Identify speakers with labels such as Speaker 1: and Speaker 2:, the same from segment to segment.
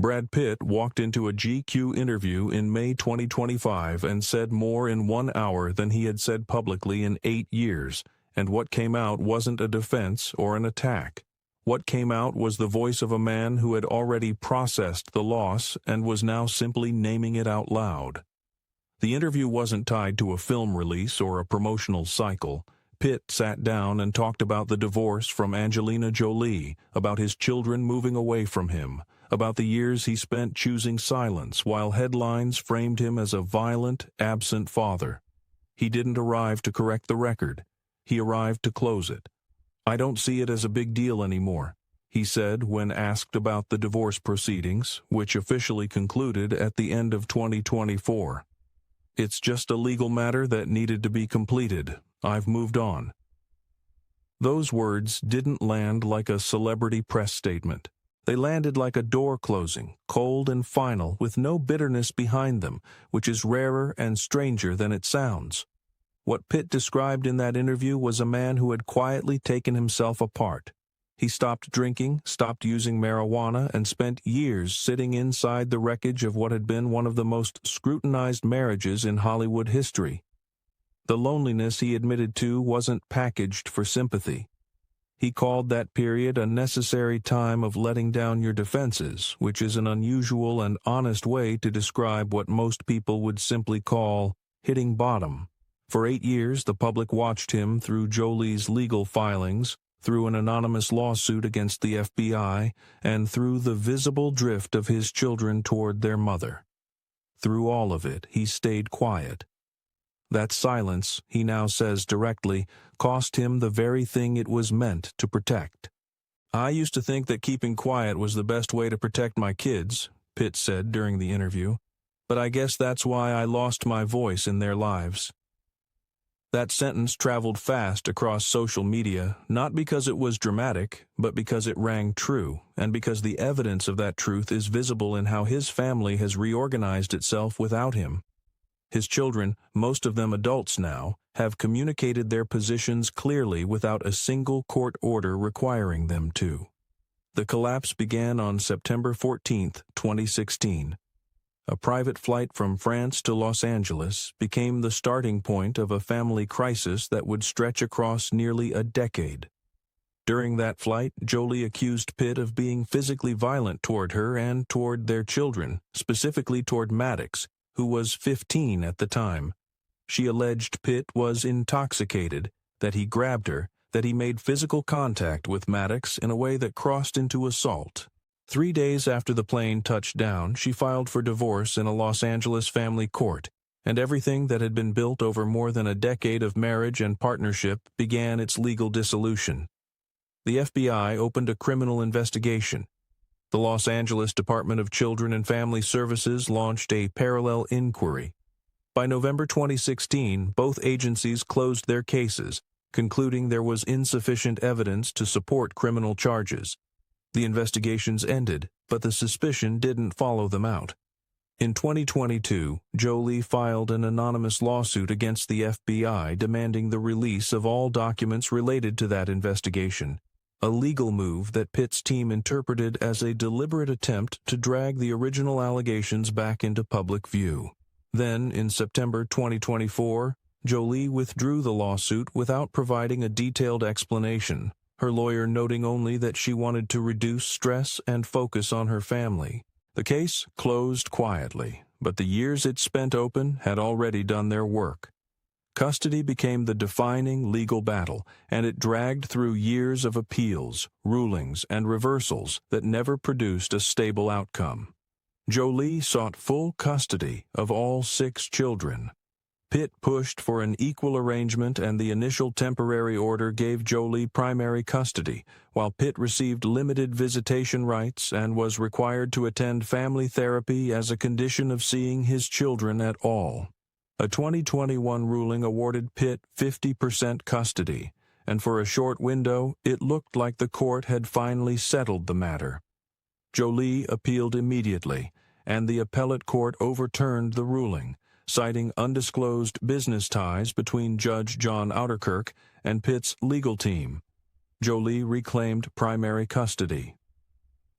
Speaker 1: Brad Pitt walked into a GQ interview in May 2025 and said more in 1 hour than he had said publicly in 8 years, and what came out wasn't a defense or an attack. What came out was the voice of a man who had already processed the loss and was now simply naming it out loud. The interview wasn't tied to a film release or a promotional cycle. Pitt sat down and talked about the divorce from Angelina Jolie, about his children moving away from him, about the years he spent choosing silence while headlines framed him as a violent, absent father. He didn't arrive to correct the record. He arrived to close it. "I don't see it as a big deal anymore," he said when asked about the divorce proceedings, which officially concluded at the end of 2024. "It's just a legal matter that needed to be completed. I've moved on." Those words didn't land like a celebrity press statement. They landed like a door closing, cold and final, with no bitterness behind them, which is rarer and stranger than it sounds. What Pitt described in that interview was a man who had quietly taken himself apart. He stopped drinking, stopped using marijuana, and spent years sitting inside the wreckage of what had been one of the most scrutinized marriages in Hollywood history. The loneliness he admitted to wasn't packaged for sympathy. He called that period a necessary time of letting down your defenses, which is an unusual and honest way to describe what most people would simply call hitting bottom. For 8 years, the public watched him through Jolie's legal filings, through an anonymous lawsuit against the FBI, and through the visible drift of his children toward their mother. Through all of it, he stayed quiet. That silence, he now says directly, cost him the very thing it was meant to protect. "I used to think that keeping quiet was the best way to protect my kids," Pitt said during the interview, "but I guess that's why I lost my voice in their lives." That sentence traveled fast across social media, not because it was dramatic, but because it rang true, and because the evidence of that truth is visible in how his family has reorganized itself without him. His children, most of them adults now, have communicated their positions clearly without a single court order requiring them to. The collapse began on September 14, 2016. A private flight from France to Los Angeles became the starting point of a family crisis that would stretch across nearly a decade. During that flight, Jolie accused Pitt of being physically violent toward her and toward their children, specifically toward Maddox, who was 15 at the time. She alleged Pitt was intoxicated, that he grabbed her, that he made physical contact with Maddox in a way that crossed into assault. 3 days after the plane touched down, she filed for divorce in a Los Angeles family court, and everything that had been built over more than a decade of marriage and partnership began its legal dissolution. The FBI opened a criminal investigation. The Los Angeles Department of Children and Family Services launched a parallel inquiry. By November 2016, both agencies closed their cases, concluding there was insufficient evidence to support criminal charges. The investigations ended, but the suspicion didn't follow them out. In 2022, Jolie filed an anonymous lawsuit against the FBI demanding the release of all documents related to that investigation, a legal move that Pitt's team interpreted as a deliberate attempt to drag the original allegations back into public view. Then, in September 2024, Jolie withdrew the lawsuit without providing a detailed explanation, her lawyer noting only that she wanted to reduce stress and focus on her family. The case closed quietly, but the years it spent open had already done their work. Custody became the defining legal battle, and it dragged through years of appeals, rulings, and reversals that never produced a stable outcome. Jolie sought full custody of all 6 children. Pitt pushed for an equal arrangement, and the initial temporary order gave Jolie primary custody, while Pitt received limited visitation rights and was required to attend family therapy as a condition of seeing his children at all. A 2021 ruling awarded Pitt 50% custody, and for a short window, it looked like the court had finally settled the matter. Jolie appealed immediately, and the appellate court overturned the ruling, citing undisclosed business ties between Judge John Outerkirk and Pitt's legal team. Jolie reclaimed primary custody.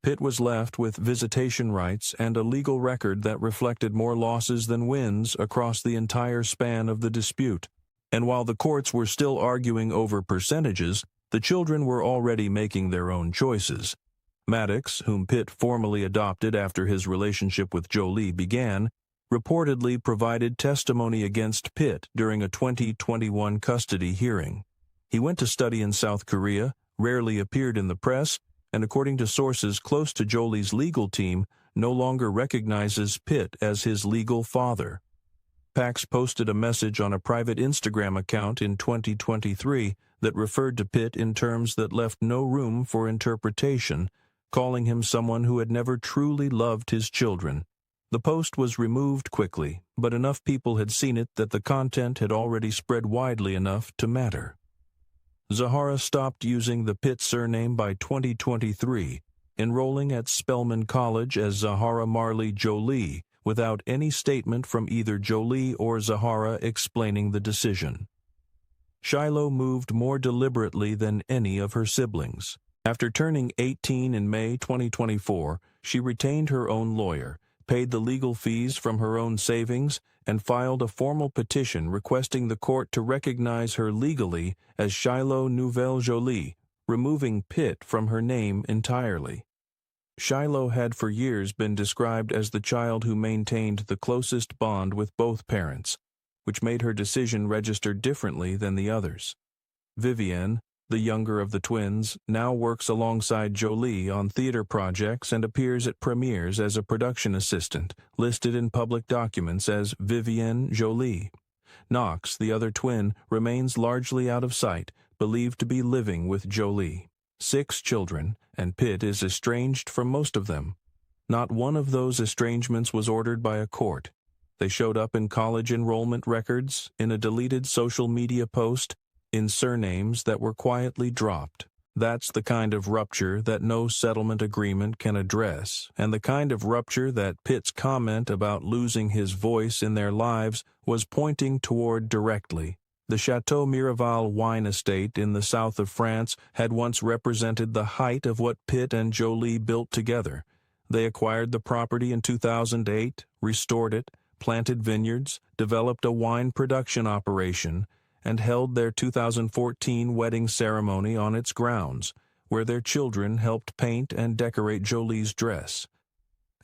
Speaker 1: Pitt was left with visitation rights and a legal record that reflected more losses than wins across the entire span of the dispute. And while the courts were still arguing over percentages, the children were already making their own choices. Maddox, whom Pitt formally adopted after his relationship with Jolie began, reportedly provided testimony against Pitt during a 2021 custody hearing. He went to study in South Korea, rarely appeared in the press, and according to sources close to Jolie's legal team, no longer recognizes Pitt as his legal father. Pax posted a message on a private Instagram account in 2023 that referred to Pitt in terms that left no room for interpretation, calling him someone who had never truly loved his children. The post was removed quickly, but enough people had seen it that the content had already spread widely enough to matter. Zahara stopped using the Pitt surname by 2023, enrolling at Spelman College as Zahara Marley Jolie, without any statement from either Jolie or Zahara explaining the decision. Shiloh moved more deliberately than any of her siblings. After turning 18 in May 2024, she retained her own lawyer, paid the legal fees from her own savings, and filed a formal petition requesting the court to recognize her legally as Shiloh Nouvelle Jolie, removing Pitt from her name entirely. Shiloh had for years been described as the child who maintained the closest bond with both parents, which made her decision register differently than the others. Vivienne, the younger of the twins, now works alongside Jolie on theater projects and appears at premieres as a production assistant, listed in public documents as Vivienne Jolie. Knox, the other twin, remains largely out of sight, believed to be living with Jolie. 6 children, and Pitt is estranged from most of them. Not one of those estrangements was ordered by a court. They showed up in college enrollment records, in a deleted social media post, in surnames that were quietly dropped. That's the kind of rupture that no settlement agreement can address, and the kind of rupture that Pitt's comment about losing his voice in their lives was pointing toward directly. The Chateau Miraval wine estate in the south of France had once represented the height of what Pitt and Jolie built together. They acquired the property in 2008, restored it, planted vineyards, developed a wine production operation, and held their 2014 wedding ceremony on its grounds, where their children helped paint and decorate Jolie's dress.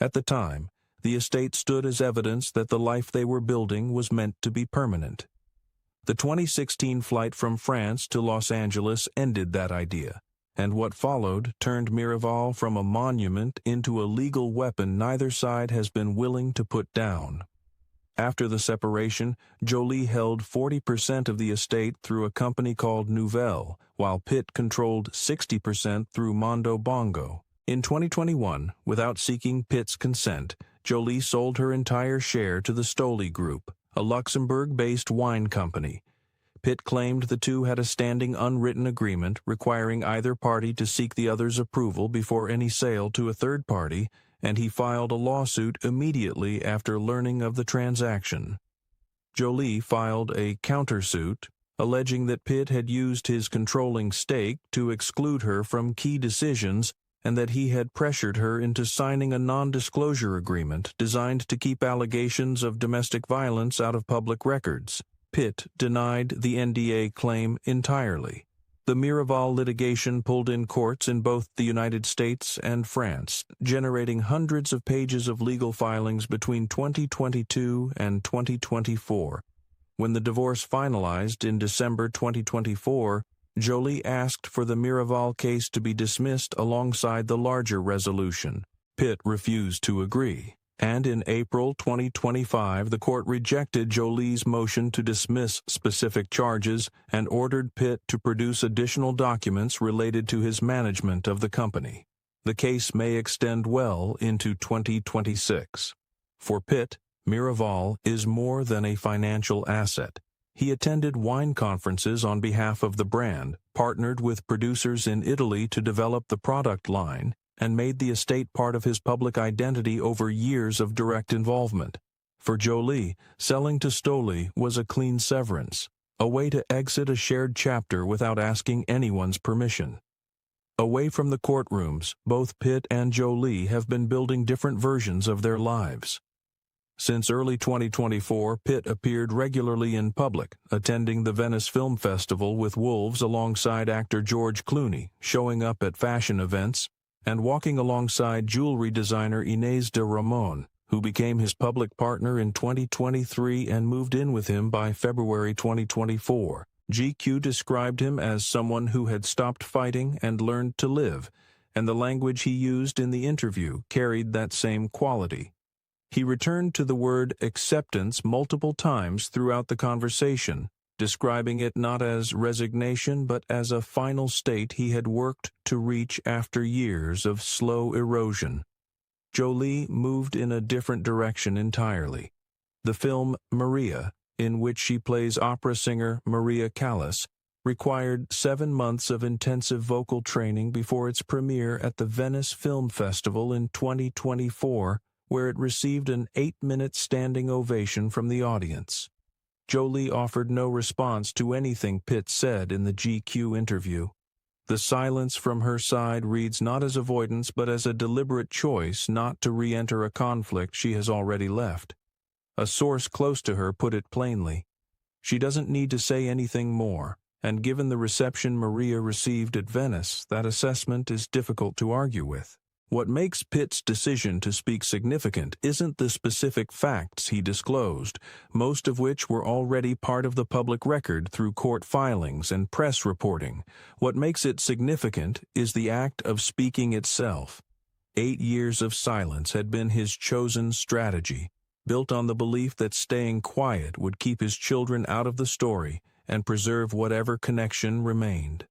Speaker 1: At the time, the estate stood as evidence that the life they were building was meant to be permanent. The 2016 flight from France to Los Angeles ended that idea, and what followed turned Miraval from a monument into a legal weapon neither side has been willing to put down. After the separation, Jolie held 40% of the estate through a company called Nouvelle, while Pitt controlled 60% through Mondo Bongo. In 2021, without seeking Pitt's consent, Jolie sold her entire share to the Stoli Group, a Luxembourg-based wine company. Pitt claimed the two had a standing unwritten agreement requiring either party to seek the other's approval before any sale to a third party, and he filed a lawsuit immediately after learning of the transaction. Jolie filed a countersuit, alleging that Pitt had used his controlling stake to exclude her from key decisions and that he had pressured her into signing a non-disclosure agreement designed to keep allegations of domestic violence out of public records. Pitt denied the NDA claim entirely. The Miraval litigation pulled in courts in both the United States and France, generating hundreds of pages of legal filings between 2022 and 2024. When the divorce finalized in December 2024, Jolie asked for the Miraval case to be dismissed alongside the larger resolution. Pitt refused to agree, and in April 2025 the court rejected Jolie's motion to dismiss specific charges and ordered Pitt to produce additional documents related to his management of the company. The case may extend well into 2026. For Pitt, Miraval is more than a financial asset. He attended wine conferences on behalf of the brand, partnered with producers in Italy to develop the product line, and made the estate part of his public identity over years of direct involvement. For Jolie, selling to Stoli was a clean severance, a way to exit a shared chapter without asking anyone's permission. Away from the courtrooms, both Pitt and Jolie have been building different versions of their lives. Since early 2024, Pitt appeared regularly in public, attending the Venice Film Festival with Wolves alongside actor George Clooney, showing up at fashion events, and walking alongside jewelry designer Inés de Ramón, who became his public partner in 2023 and moved in with him by February 2024. GQ described him as someone who had stopped fighting and learned to live, and the language he used in the interview carried that same quality. He returned to the word acceptance multiple times throughout the conversation, describing it not as resignation but as a final state he had worked to reach after years of slow erosion. Jolie moved in a different direction entirely. The film Maria, in which she plays opera singer Maria Callas, required 7 months of intensive vocal training before its premiere at the Venice Film Festival in 2024, where it received an 8-minute standing ovation from the audience. Jolie offered no response to anything Pitt said in the GQ interview. The silence from her side reads not as avoidance but as a deliberate choice not to re-enter a conflict she has already left. A source close to her put it plainly. She doesn't need to say anything more, and given the reception Maria received at Venice, that assessment is difficult to argue with. What makes Pitt's decision to speak significant isn't the specific facts he disclosed, most of which were already part of the public record through court filings and press reporting. What makes it significant is the act of speaking itself. 8 years of silence had been his chosen strategy, built on the belief that staying quiet would keep his children out of the story and preserve whatever connection remained.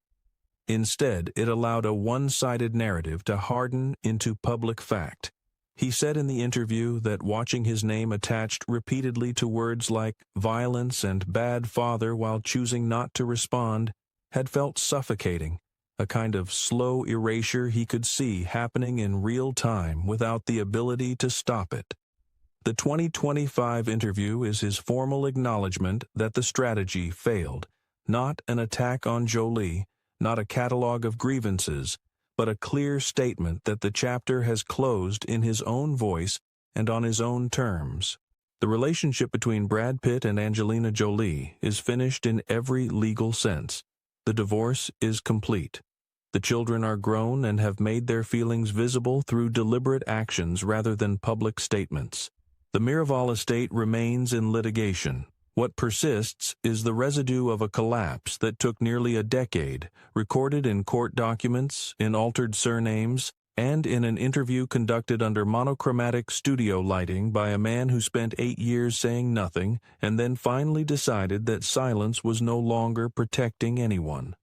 Speaker 1: Instead, it allowed a one-sided narrative to harden into public fact. He said in the interview that watching his name attached repeatedly to words like violence and bad father while choosing not to respond had felt suffocating, a kind of slow erasure he could see happening in real time without the ability to stop it. The 2025 interview is his formal acknowledgement that the strategy failed, not an attack on Jolie, not a catalog of grievances, but a clear statement that the chapter has closed in his own voice and on his own terms. The relationship between Brad Pitt and Angelina Jolie is finished in every legal sense. The divorce is complete. The children are grown and have made their feelings visible through deliberate actions rather than public statements. The Miraval estate remains in litigation. What persists is the residue of a collapse that took nearly a decade, recorded in court documents, in altered surnames, and in an interview conducted under monochromatic studio lighting by a man who spent 8 years saying nothing and then finally decided that silence was no longer protecting anyone.